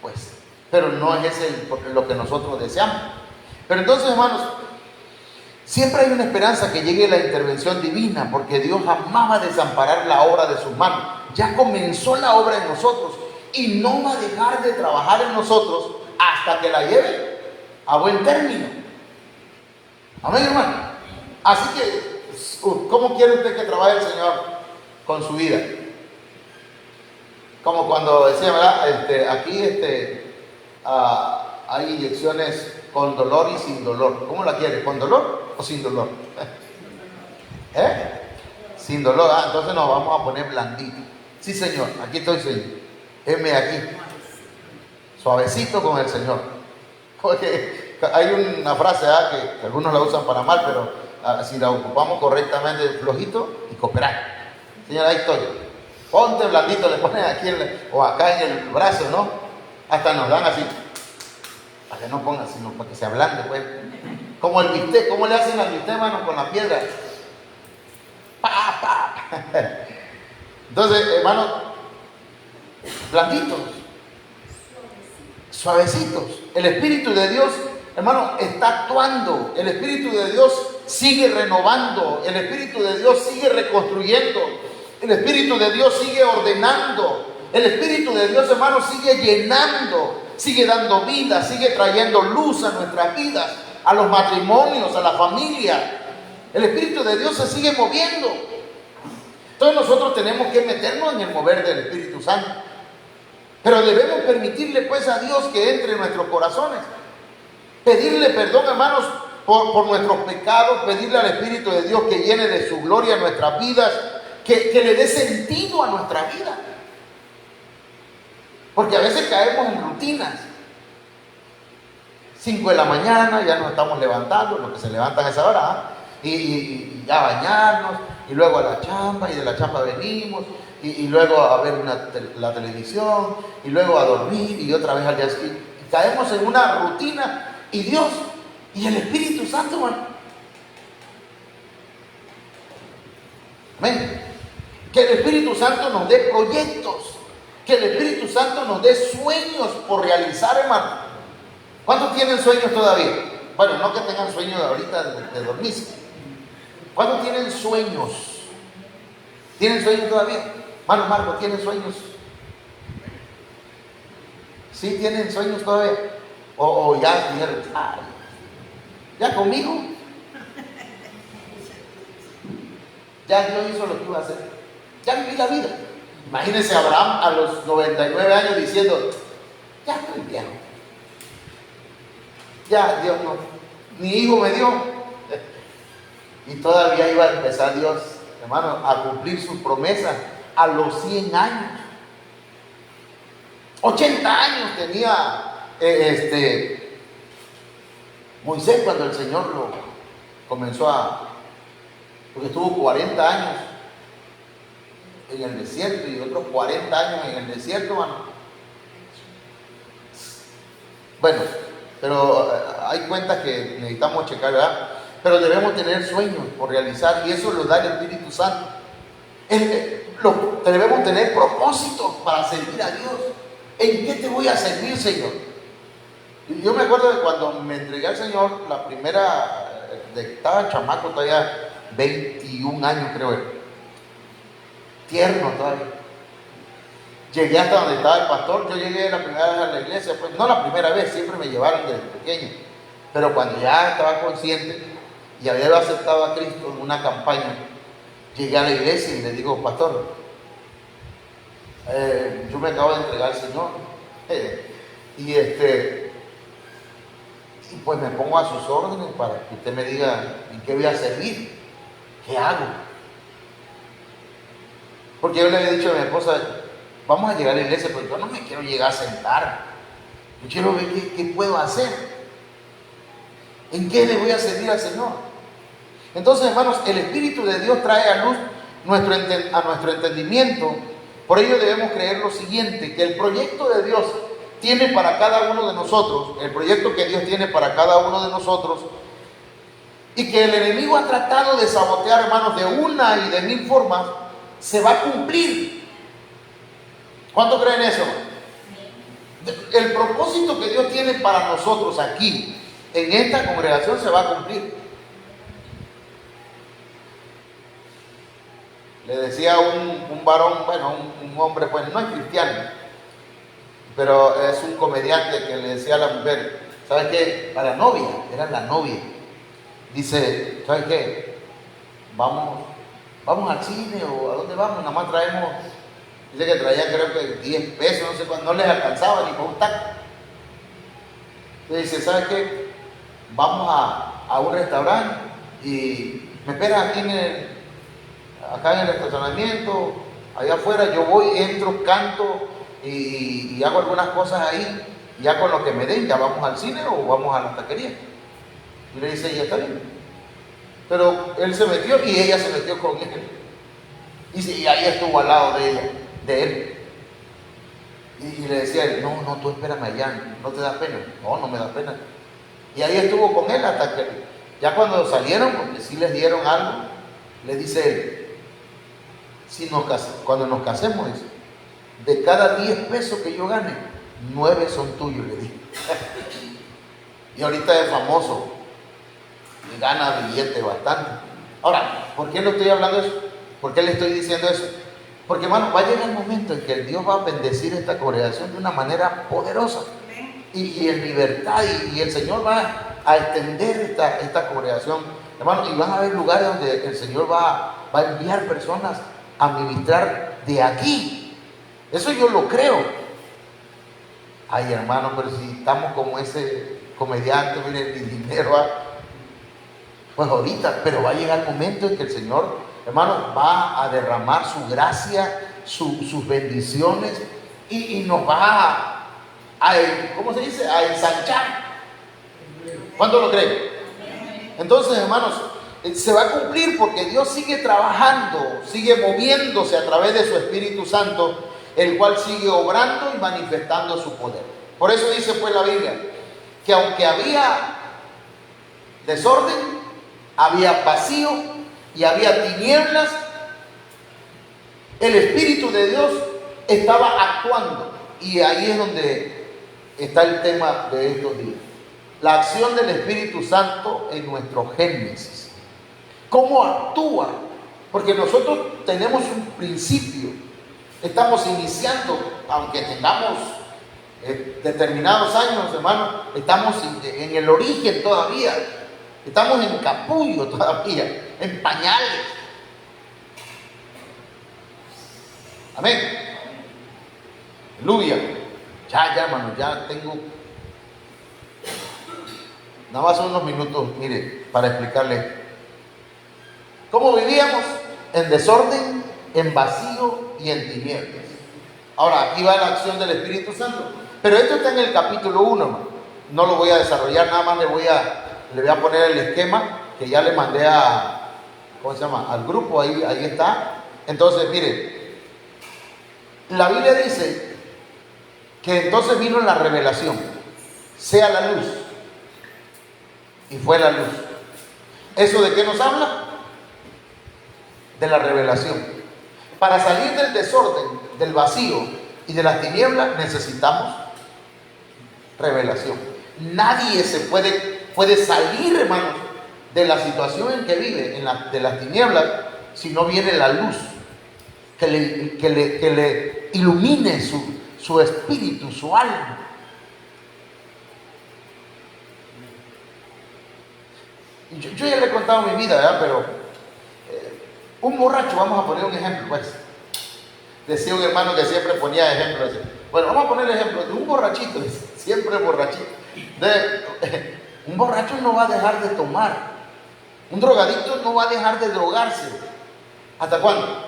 pues, pero no es ese lo que nosotros deseamos. Pero entonces, hermanos, siempre hay una esperanza que llegue la intervención divina, porque Dios jamás va a desamparar la obra de sus manos. Ya comenzó la obra en nosotros y no va a dejar de trabajar en nosotros hasta que la lleve a buen término. Amén, hermano. Así que, ¿cómo quiere usted que trabaje el Señor con su vida? Como cuando decía, ¿verdad? Aquí hay inyecciones con dolor y sin dolor. ¿Cómo la quiere? ¿Con dolor o sin dolor? Sin dolor. Entonces nos vamos a poner blandito. Sí, Señor, aquí estoy, Señor. Heme aquí. Suavecito con el Señor. Porque hay una frase que algunos la usan para mal, pero si la ocupamos correctamente, flojito y cooperar. Señor, ahí estoy. Ponte blandito, le ponen aquí o acá en el brazo, ¿no? Hasta nos dan así. Para que no pongan, sino para que se ablande, pues. Como el bistec, ¿cómo le hacen al bistec, hermano? Con la piedra. ¡Pa! Entonces, hermano, blanditos, suavecitos. El Espíritu de Dios, hermano, está actuando. El Espíritu de Dios sigue renovando. El Espíritu de Dios sigue reconstruyendo. El Espíritu de Dios sigue ordenando. El Espíritu de Dios, hermano, sigue llenando, sigue dando vida, sigue trayendo luz a nuestras vidas, a los matrimonios, a la familia. El Espíritu de Dios se sigue moviendo. Entonces nosotros tenemos que meternos en el mover del Espíritu Santo. Pero debemos permitirle pues a Dios que entre en nuestros corazones. Pedirle perdón, hermanos, por nuestros pecados. Pedirle al Espíritu de Dios que llene de su gloria nuestras vidas. Que le dé sentido a nuestra vida. Porque a veces caemos en rutinas. 5 de la mañana, ya nos estamos levantando, los que se levantan a esa hora, y ya bañarnos, y luego a la chamba, y de la chamba venimos, y luego a ver la televisión, y luego a dormir, y otra vez al día siguiente. Y caemos en una rutina, y Dios, y el Espíritu Santo, hermano. Amén. Que el Espíritu Santo nos dé proyectos, que el Espíritu Santo nos dé sueños por realizar, hermano. ¿Cuántos tienen sueños todavía? Bueno, no que tengan sueños ahorita de dormirse. ¿Cuántos tienen sueños? ¿Tienen sueños todavía? Hermano Marco, ¿tienen sueños? ¿Sí tienen sueños todavía? O ya dijeron, ¿ya conmigo? Ya Dios hizo lo que iba a hacer. Ya viví la vida. Imagínense a Abraham a los 99 años diciendo, ya estoy viejo. Ya Dios no, ni hijo me dio. Y todavía iba a empezar Dios, hermano, a cumplir sus promesas a los 100 años. 80 años tenía Moisés cuando el Señor lo comenzó porque estuvo 40 años en el desierto y otros 40 años en el desierto, hermano. Bueno, pero hay cuentas que necesitamos checar, ¿verdad? Pero debemos tener sueños por realizar y eso lo da el Espíritu Santo. Debemos tener propósitos para servir a Dios. ¿En qué te voy a servir, Señor? Yo me acuerdo de cuando me entregué al Señor, la primera, estaba chamaco todavía, 21 años creo, tierno todavía. Llegué hasta donde estaba el pastor. Yo llegué la primera vez a la iglesia, pues no la primera vez, siempre me llevaron desde pequeño, pero cuando ya estaba consciente, y había aceptado a Cristo en una campaña, llegué a la iglesia y le digo, pastor, yo me acabo de entregar al Señor, y pues me pongo a sus órdenes para que usted me diga en qué voy a servir, qué hago. Porque yo le había dicho a mi esposa, vamos a llegar a la iglesia, pero yo no me quiero llegar a sentar, yo quiero ver qué puedo hacer, en qué le voy a servir al Señor. Entonces, hermanos, el Espíritu de Dios trae a luz a nuestro entendimiento. Por ello debemos creer lo siguiente, que el proyecto de Dios tiene para cada uno de nosotros, el proyecto que Dios tiene para cada uno de nosotros, y que el enemigo ha tratado de sabotear, hermanos, de una y de mil formas, se va a cumplir. ¿Cuánto creen eso? El propósito que Dios tiene para nosotros aquí, en esta congregación, se va a cumplir. Le decía un varón, bueno, un hombre, pues no es cristiano, pero es un comediante, que le decía a la mujer, ¿sabes qué? A la novia, era la novia, dice, ¿sabes qué? Vamos al cine, o ¿a dónde vamos? Nada más traemos, dice que traía creo que 10 pesos, no sé cuándo, no les alcanzaba ni para un taco. Le dice, ¿sabes qué? Vamos a un restaurante y me esperas aquí acá en el estacionamiento, allá afuera, yo voy, entro, canto y hago algunas cosas ahí, ya con lo que me den, ya vamos al cine o vamos a la taquería. Y le dice, ya está bien. Pero él se metió y ella se metió con él. Y ahí estuvo al lado de él. Y le decía él, no, tú espérame allá, ¿no te da pena? No me da pena. Y ahí estuvo con él hasta que, ya cuando salieron, porque sí les dieron algo, le dice él, cuando nos casemos, dice, de cada 10 pesos que yo gane, 9 son tuyos, le dije. Y ahorita es famoso y gana billete bastante. Ahora, ¿por qué no estoy hablando de eso? ¿Por qué le estoy diciendo eso? Porque, hermano, va a llegar el momento en que Dios va a bendecir esta congregación de una manera poderosa y en libertad, y el Señor va a extender esta congregación, hermano, y van a haber lugares donde el Señor va a enviar personas a ministrar de aquí. Eso yo lo creo. Ay, hermano, pero si estamos como ese comediante, mire, el dinero, pues ahorita, pero va a llegar el momento en que el Señor, hermano, va a derramar su gracia, sus bendiciones, y nos va ¿cómo se dice? A ensanchar. ¿Cuánto lo creen? Entonces, hermanos, se va a cumplir porque Dios sigue trabajando, sigue moviéndose a través de su Espíritu Santo, el cual sigue obrando y manifestando su poder. Por eso dice pues la Biblia, que aunque había desorden, había vacío y había tinieblas, el Espíritu de Dios estaba actuando. Y ahí es donde está el tema de estos días. La acción del Espíritu Santo en nuestro Génesis. ¿Cómo actúa? Porque nosotros tenemos un principio. Estamos iniciando, aunque tengamos determinados años, hermano, estamos en el origen todavía. Estamos en capullo todavía, en pañales. Amén. Aleluya. Ya, hermano, ya tengo nada más unos minutos, mire, para explicarle cómo vivíamos en desorden, en vacío y en tinieblas. Ahora, aquí va la acción del Espíritu Santo. Pero esto está en el capítulo 1, hermano. No lo voy a desarrollar, nada más le voy a poner el esquema que ya le mandé al grupo, ahí está. Entonces, mire, la Biblia dice que entonces vino la revelación, sea la luz, y fue la luz. ¿Eso de qué nos habla? De la revelación. Para salir del desorden, del vacío y de las tinieblas necesitamos revelación. Nadie puede salir, hermanos, de la situación en que vive, de las tinieblas, si no viene la luz que le ilumine su espíritu, su alma. Yo ya le he contado mi vida, ¿verdad? Pero un borracho, vamos a poner un ejemplo, pues. Decía un hermano que siempre ponía ejemplos. Bueno, vamos a poner el ejemplo de un borrachito, siempre borrachito. Un borracho no va a dejar de tomar. Un drogadicto no va a dejar de drogarse. ¿Hasta cuándo?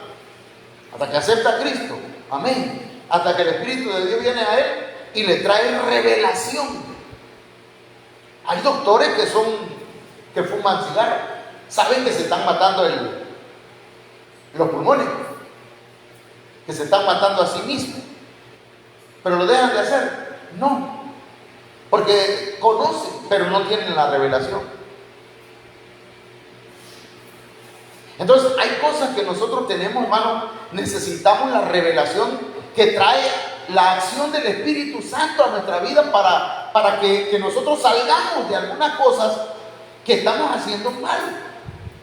Hasta que acepta a Cristo. Amén. Hasta que el Espíritu de Dios viene a él y le trae revelación. Hay doctores que fuman cigarro. Saben que se están matando los pulmones, que se están matando a sí mismos, pero lo dejan de hacer. No, porque conocen, pero no tienen la revelación. Entonces hay cosas que nosotros tenemos, hermano, necesitamos la revelación que trae la acción del Espíritu Santo a nuestra vida para que nosotros salgamos de algunas cosas que estamos haciendo mal.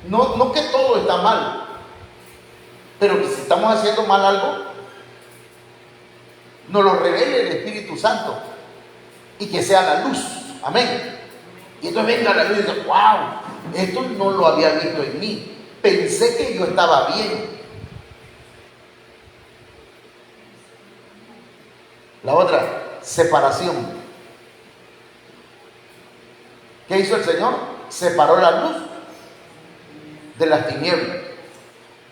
No que todo está mal, pero que si estamos haciendo mal algo, nos lo revele el Espíritu Santo y que sea la luz. Amén. Y entonces venga la luz y dice: wow, esto no lo había visto en mí. Pensé que yo estaba bien. La otra, separación. ¿Qué hizo el Señor? Separó la luz de las tinieblas.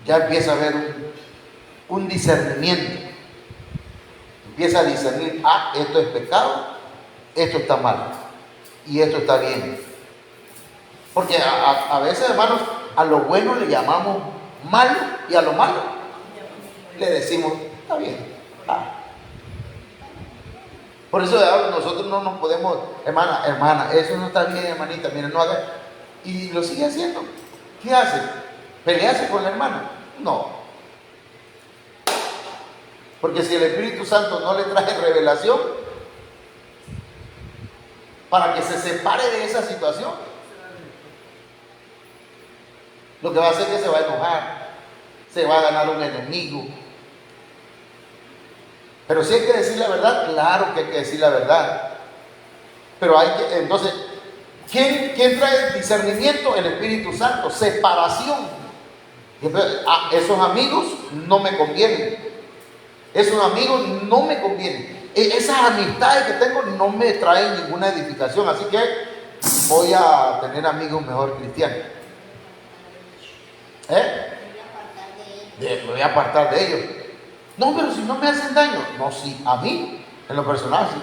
Ya empieza a haber un discernimiento. Empieza a discernir: ah, esto es pecado, esto está mal y esto está bien. Porque a veces, hermanos, a lo bueno le llamamos malo y a lo malo le decimos: está bien. Por eso nosotros no nos podemos: hermana, eso no está bien, hermanita, mira, no haga. Y lo sigue haciendo. ¿Qué hace? ¿Pelearse con la hermana? No. Porque si el Espíritu Santo no le trae revelación para que se separe de esa situación, lo que va a hacer es que se va a enojar, se va a ganar un enemigo. Pero si hay que decir la verdad, claro que hay que decir la verdad. Pero hay que, entonces, ¿quién trae discernimiento? El Espíritu Santo. Separación. Esos amigos no me convienen. Esos amigos no me convienen. Esas amistades que tengo no me traen ninguna edificación. Así que voy a tener amigos mejor cristianos. Me voy a apartar de ellos. No, pero si no me hacen daño. No, sí, a mí, en lo personal, sí.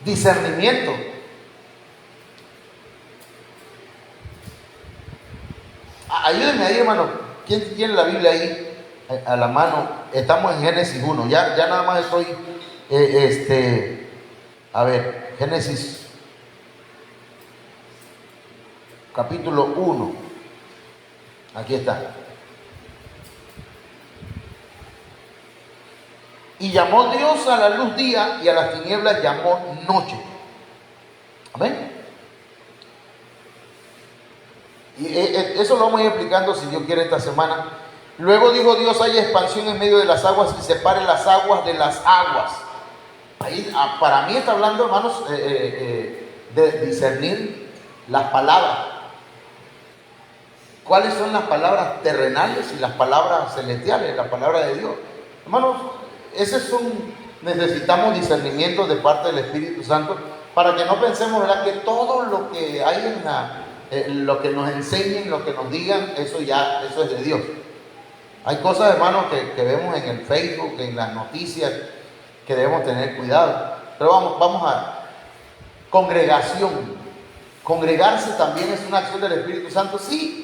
Discernimiento. Ayúdenme ahí, hermano. ¿Quién tiene la Biblia ahí a la mano? Estamos en Génesis 1. Ya nada más estoy, a ver, Génesis capítulo 1. Aquí está. Y llamó Dios a la luz día y a las tinieblas llamó noche. Amén. Y eso lo vamos a ir explicando si Dios quiere esta semana. Luego dijo Dios: haya expansión en medio de las aguas y separe las aguas de las aguas. Ahí, para mí está hablando, hermanos, de discernir las palabras. ¿Cuáles son las palabras terrenales y las palabras celestiales? La palabra de Dios. Hermanos, necesitamos discernimiento de parte del Espíritu Santo para que no pensemos, ¿verdad?, que todo lo que hay lo que nos enseñen, lo que nos digan, eso es de Dios. Hay cosas, hermanos, que vemos en el Facebook, en las noticias, que debemos tener cuidado. Pero vamos a congregación. Congregarse también es una acción del Espíritu Santo, sí.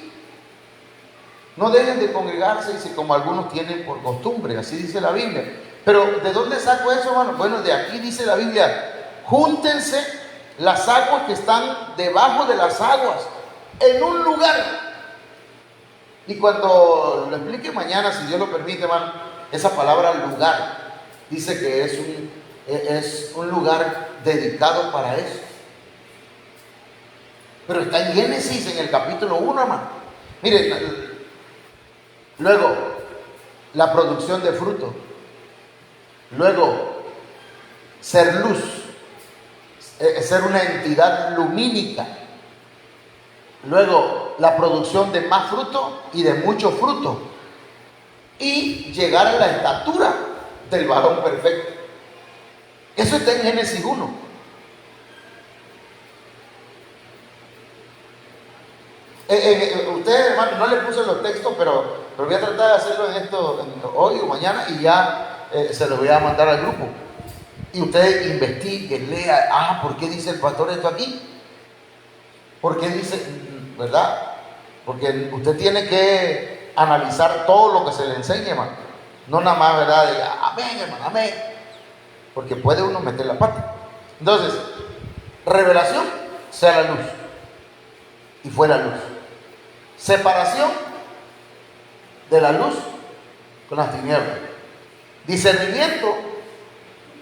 No dejen de congregarse, dice, como algunos tienen por costumbre, así dice la Biblia. Pero ¿de dónde saco eso, hermano? Bueno, de aquí dice la Biblia: júntense las aguas que están debajo de las aguas en un lugar. Y cuando lo explique mañana, si Dios lo permite, hermano, esa palabra lugar, dice que es un lugar dedicado para eso. Pero está en Génesis, en el capítulo 1, hermano. Miren, luego, la producción de fruto. Luego, ser luz. ser una entidad lumínica. Luego, la producción de más fruto y de mucho fruto. Y llegar a la estatura del varón perfecto. Eso está en Génesis 1. Ustedes, hermano, no le puse los textos, pero voy a tratar de hacerlo hoy o mañana y ya se los voy a mandar al grupo. Y ustedes investiguen, lean, ¿por qué dice el pastor esto aquí? ¿Por qué dice, verdad? Porque usted tiene que analizar todo lo que se le enseñe, hermano. No nada más, ¿verdad? Diga, amén, hermano, amén. Porque puede uno meter la pata. Entonces, revelación, sea la luz. Y fue la luz. Separación de la luz con las tinieblas. Discernimiento,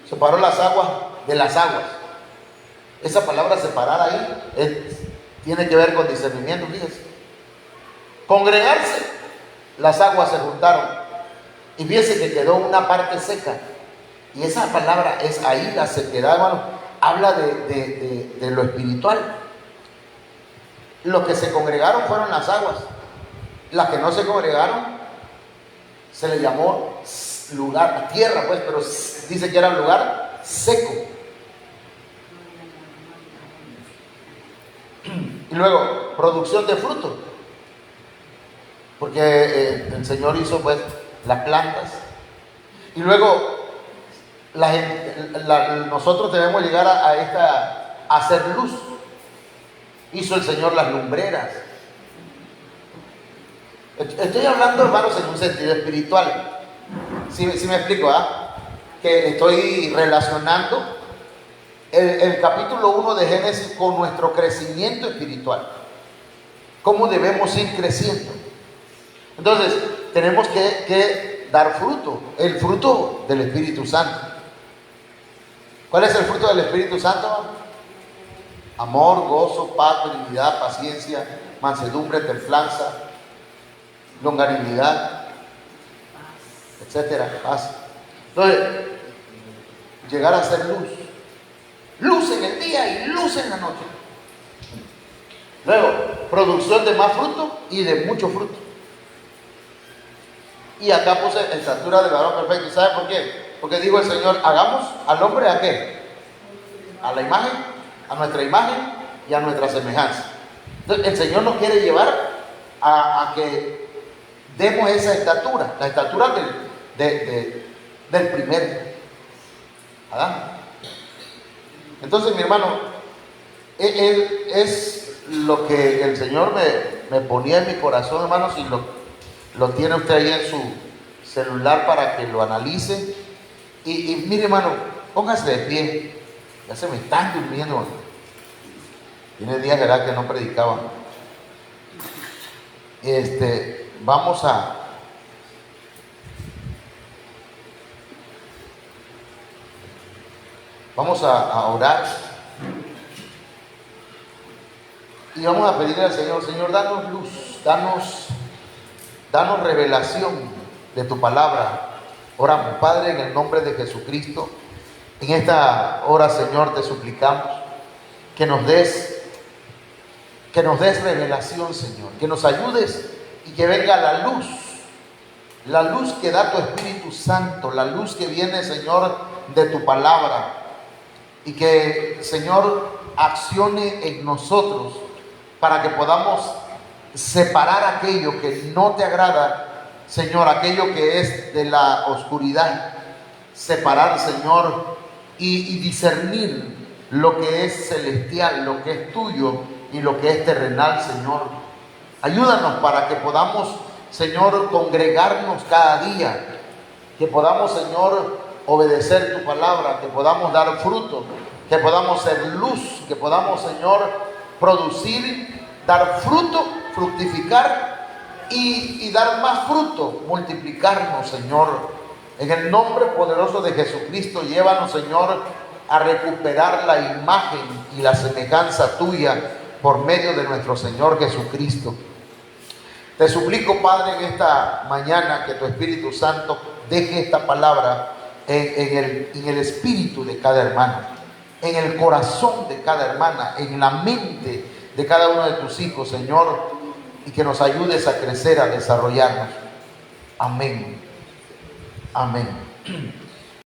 separó las aguas de las aguas. Esa palabra separar ahí tiene que ver con discernimiento, fíjense. Congregarse, las aguas se juntaron. Y fíjense que quedó una parte seca. Y esa palabra es ahí, la sequedad, hermano, habla de lo espiritual. Los que se congregaron fueron las aguas. Las que no se congregaron se le llamó lugar, tierra, pues, pero dice que era un lugar seco. Y luego, producción de fruto. Porque el Señor hizo, pues, las plantas. Y luego, nosotros debemos llegar a hacer luz. Hizo el Señor las lumbreras. Estoy hablando, hermanos, en un sentido espiritual. Si me explico, que estoy relacionando el capítulo 1 de Génesis con nuestro crecimiento espiritual. ¿Cómo debemos ir creciendo? Entonces, tenemos que dar fruto, el fruto del Espíritu Santo. ¿Cuál es el fruto del Espíritu Santo? Amor, gozo, paz, benignidad, paciencia, mansedumbre, templanza, longanimidad, etcétera, paz. Entonces, llegar a ser luz. Luz en el día y luz en la noche. Luego, producción de más fruto y de mucho fruto. Y acá puse estatura del varón perfecto. ¿Y sabe por qué? Porque dijo el Señor, hagamos al hombre ¿a qué? A la imagen, a nuestra imagen y a nuestra semejanza. Entonces, el Señor nos quiere llevar a que demos esa estatura, la estatura del primer Adán. Entonces, mi hermano, es lo que el Señor me ponía en mi corazón, hermanos, y lo tiene usted ahí en su celular para que lo analice. Y mire, hermano, póngase de pie. Ya se me están durmiendo, hermano. Tiene días, ¿verdad?, que no predicaba. Vamos a orar. Y vamos a pedirle al Señor, Señor, danos luz, danos revelación de tu palabra. Oramos, Padre, en el nombre de Jesucristo. En esta hora, Señor, te suplicamos que nos des revelación, Señor, que nos ayudes y que venga la luz que da tu Espíritu Santo, la luz que viene, Señor, de tu palabra, y que, Señor, accione en nosotros para que podamos separar aquello que no te agrada, Señor, aquello que es de la oscuridad, separar, Señor, y discernir lo que es celestial, lo que es tuyo y lo que es terrenal, Señor. Ayúdanos para que podamos, Señor, congregarnos cada día, que podamos, Señor, obedecer tu palabra, que podamos dar fruto, que podamos ser luz, que podamos, Señor, producir, dar fruto, fructificar y dar más fruto, multiplicarnos, Señor. En el nombre poderoso de Jesucristo, llévanos, Señor, a recuperar la imagen y la semejanza tuya por medio de nuestro Señor Jesucristo. Te suplico, Padre, en esta mañana que tu Espíritu Santo deje esta palabra en el espíritu de cada hermano. en el corazón de cada hermana, en la mente de cada uno de tus hijos, Señor, y que nos ayudes a crecer, a desarrollarnos. Amén. Amén.